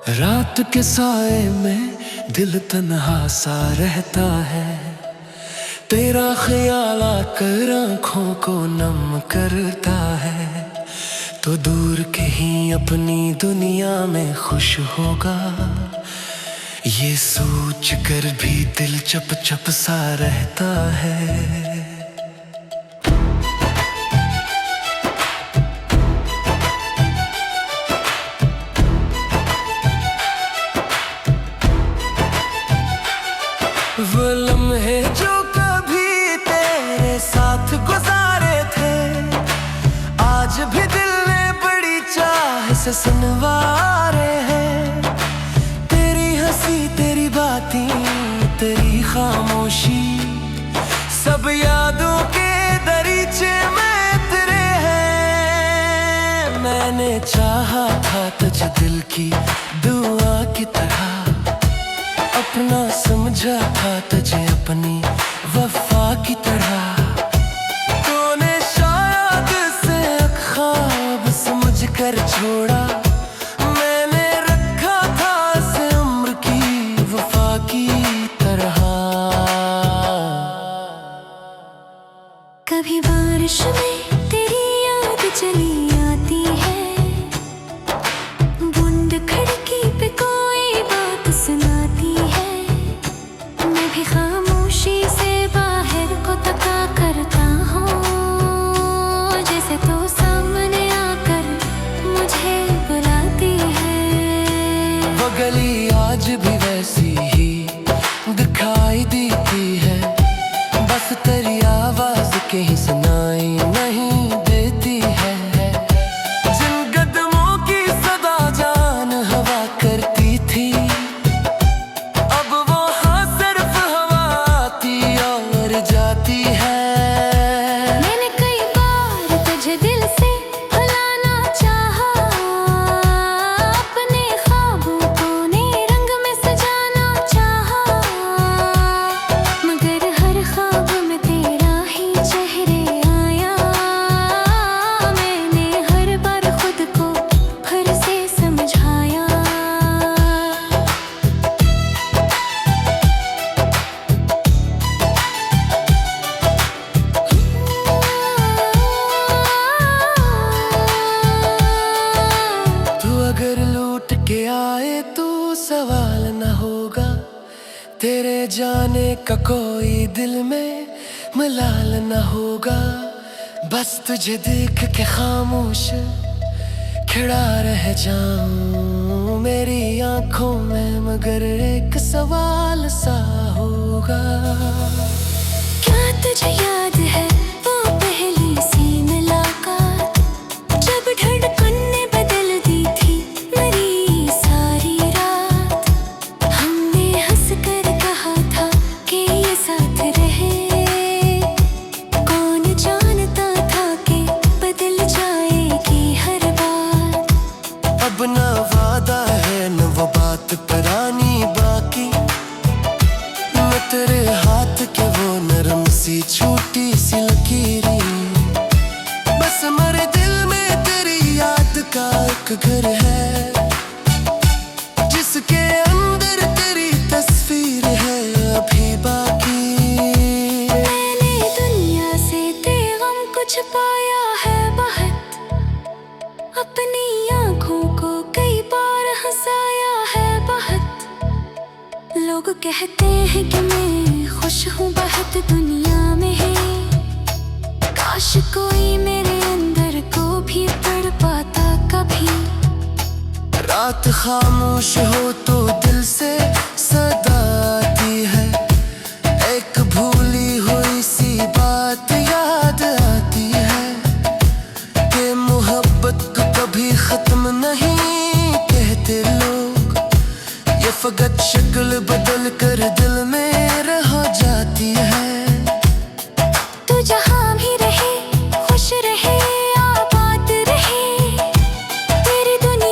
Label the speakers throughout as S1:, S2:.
S1: रात के साए में दिल तन्हा सा रहता है, तेरा ख्याल आकर आँखों को नम करता है। तो दूर कहीं अपनी दुनिया में खुश होगा, ये सोच कर भी दिल चप चप सा रहता है। वो लम्हे जो कभी तेरे साथ गुजारे थे, आज भी दिल ने बड़ी चाह से सुनवारे हैं। तेरी हंसी, तेरी बातें, तेरी खामोशी, सब यादों के दरीचे में तेरे हैं। मैंने चाहा था तुझे दिल की दुआ की तरह, अपना समझा था तुझे अपनी वफा की तरह। तूने शायद से ख्वाब समझ कर छोड़ा, मैंने रखा था से उम्र की वफा की तरह।
S2: कभी बारिश में तेरी याद चली आती है, बूंद खिड़की पे कोई बात सुनाती है। मैं भी खामोशी से बाहर को तका करता हूँ, जैसे तो सामने आकर मुझे बुलाती है।
S1: वो गली आज भी वैसी ही दिखाई देती है, बस तेरी आवाज कहीं सुनाई नहीं देती है। जिन कदमों की सदा जान हवा करती थी, अब वो हाँ सिर्फ हवा आती और जाती है।
S2: मैंने कई बार तुझे दिल से भुलाना चाहा, अपने ख्वाबों को नए रंग में सजाना चाहा, मगर हर ख्वाब में तेरा ही चेहरे आया। मैंने हर बार खुद को फिर से समझाया।
S1: तू अगर लौट के आए तो सवाल न होगा, तेरे जाने का कोई दिल में मलाल न होगा। बस तुझे देख के खामोश खड़ा रह जाऊं मेरी आंखों में, मगर एक सवाल सा होगा।
S2: क्या तुझे याद है वो पहली सी मुलाकात, जब धड़कन ने बदल दी थी मेरी सारी रात। हमने हंस कर कहा था कि ये साथ रहे, कौन जानता था कि बदल जाएगी हर बात।
S1: अब न वादा है न वो बात पुरानी बाकी, न तेरे हाथ के वो नरम सी छोटी सी लकीरें। बस मेरे दिल में तेरी याद का एक घर है, जिसके अंदर तेरी तस्वीर है अभी बाकी।
S2: मैंने दुनिया से तेगम कुछ पाया है बहुत, अपनी आँखों को कई बार हंसाया है बहुत। लोग कहते हैं कि मैं खुश हूँ बहुत दुनिया में है, काश कोई मेरे अंदर को भी पढ़ पाता कभी।
S1: रात खामोश हो तो दिल से सदा आती है, एक भूली हुई सी बात याद आती है कि मोहब्बत कभी खत्म नहीं कहते लोग। ये फकत शक्ल बदल कर दिल में रह जाती है।
S2: तू जहाँ भी रहे खुश रहे आबाद रहे, तेरी दुनिया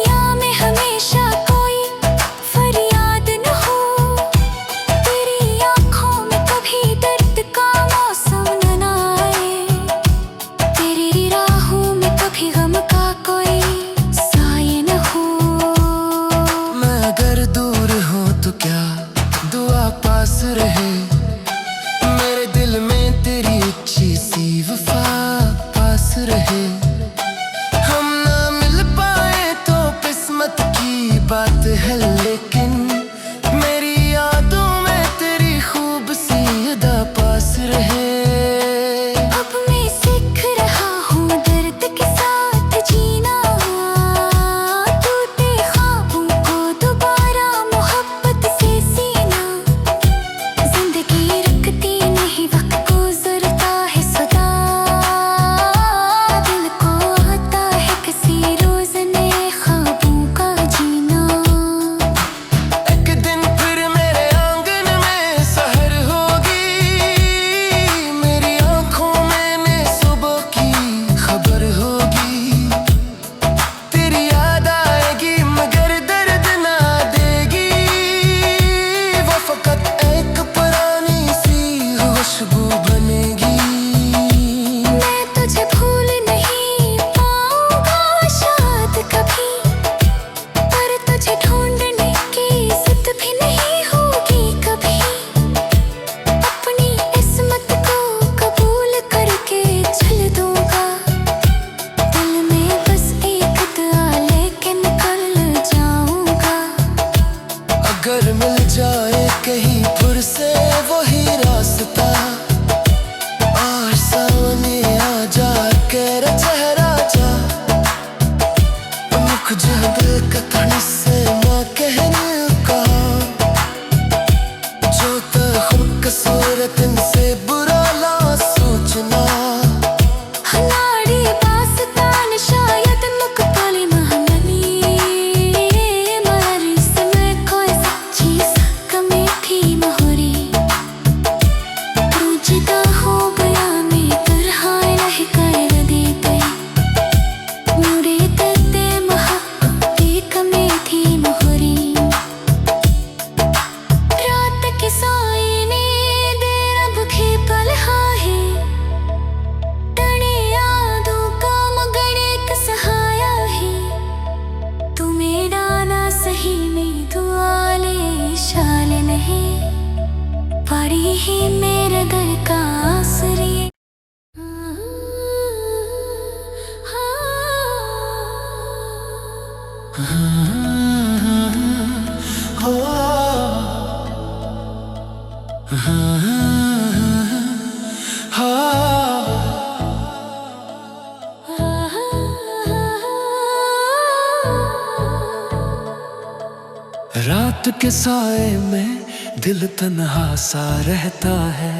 S1: रात के साए में दिल तन्हा सा रहता है,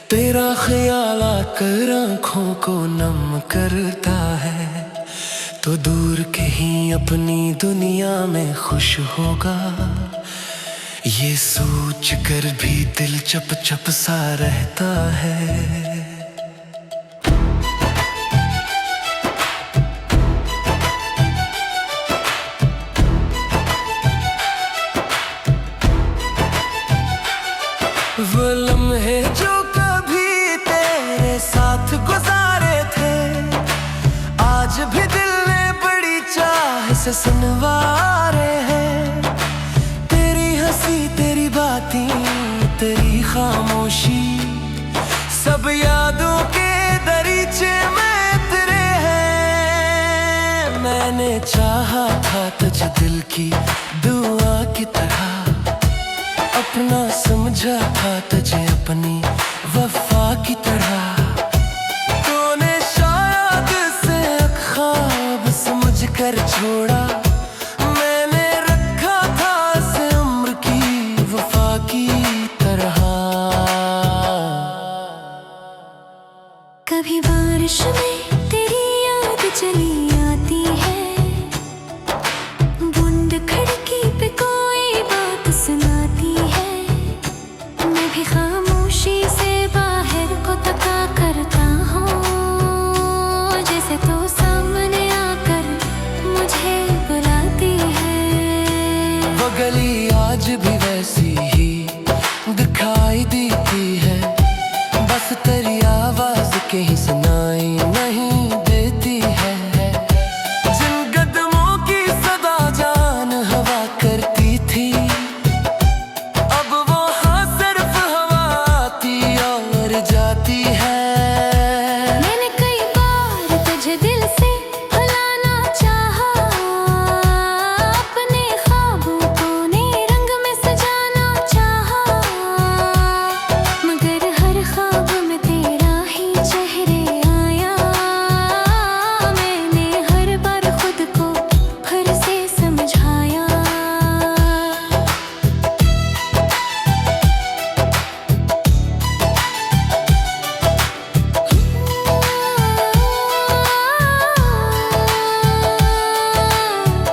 S1: तेरा ख्याल आकर आँखों को नम करता है। तो दूर कहीं अपनी दुनिया में खुश होगा, ये सोच कर भी दिल चप चप सा रहता है। वो लम्हे जो कभी तेरे साथ गुजारे थे, आज भी दिल ने बड़ी चाह से सुनवारे हैं। तेरी हंसी, तेरी बातें, तेरी खामोशी, सब यादों के दरीचे में तेरे हैं। मैंने चाहा था तुझे दिल की दुआ की तरह, अपना समझा था तुझे अपनी वफा की तरह। तूने शायद से ख्वाब समझ कर छोड़ा, मैंने रखा था से उम्र की वफा की तरह।
S2: कभी बारिश में तेरी याद चली आती है, बूंद खिड़की पे कोई बात सुनाती है। मैं भी खामोशी से बाहर को तका करता हूँ, जैसे तो सामने आकर मुझे बुलाती है।
S1: वो गली आज भी वैसी ही दिखाई देती है, बस तेरी आवाज कहीं सुनाई नहीं देती है। जिन कदमों की सदा जान हवा करती थी, अब वो हाँ सिर्फ हवा आती और जाती है।
S2: मैंने कई बार तुझे दिल से भुलाना चाहा, अपने ख्वाबों को नए रंग में सजाना चाहा, मगर हर ख्वाब में तेरा ही चेहरे आया। मैंने हर बार खुद को फिर से समझाया।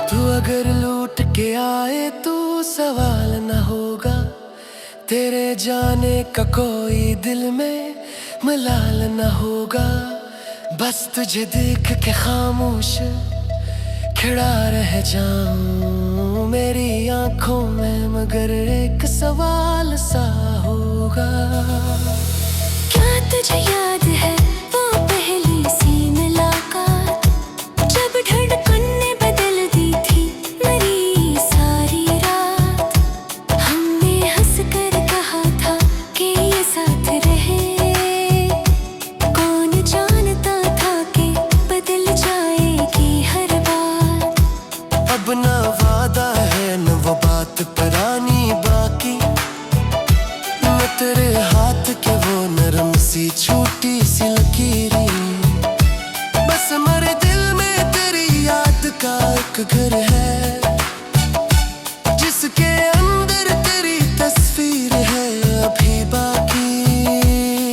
S1: तू अगर लौट के आए तो सवाल न होगा, तेरे जाने का कोई दिल में मलाल न होगा। बस तुझे देख के खामोश खड़ा रह जाऊं मेरी आंखों में, मगर एक सवाल सा होगा।
S2: क्या तुझे याद है वो पहली सी मुलाकात, जब धड़कनें बदल दी थी मेरी सारी रात। हमने हंस कर कहा था कि ये साथ रहे, कौन जानता था कि बदल जाएगी हर बात।
S1: अब न वादा है न वो बात पुरानी बाकी, न तेरे हाथ के वो नरम सी छोटी सी लकीरें। बस मेरे दिल में तेरी याद का एक घर है, जिसके अंदर तेरी तस्वीर है अभी बाकी।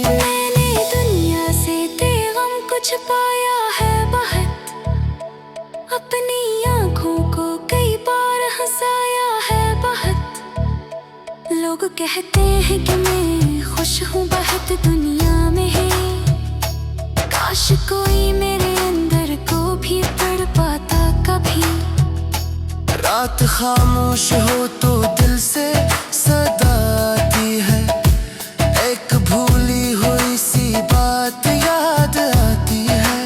S2: मैंने दुनिया से तेगम कुछ पाया है बहुत, अपनी आँखों को कई बार हंसाया है बहुत। लोग कहते हैं कि मैं खुश हूँ बहुत दुनिया में है, काश कोई मेरे अंदर को भी पढ़ पाता कभी।
S1: रात खामोश हो तो दिल से सदा आती है, एक भूली हुई सी बात याद आती है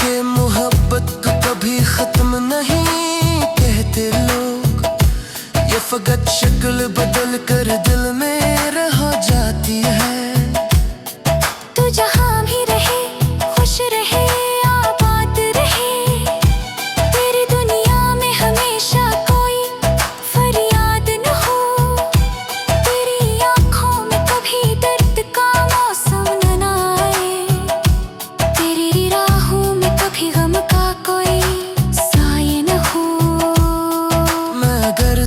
S1: कि मोहब्बत कभी खत्म नहीं कहते लोग। ये फकत शक्ल बदल कर दिल में रह जाती है।
S2: तू जहाँ भी रहे खुश रहे आबाद रहे, तेरी दुनिया में हमेशा कोई फरियाद न हो। तेरी आँखों में कभी दर्द का मौसम न आए, तेरी राहों में कभी गम का कोई साए न हो।
S1: मैं अगर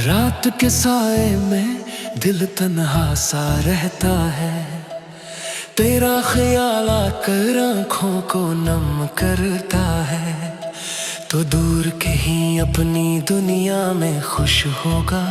S1: रात के साए में दिल तन्हा सा रहता है, तेरा ख्याल आकर आँखों को नम करता है। तो दूर कहीं अपनी दुनिया में खुश होगा।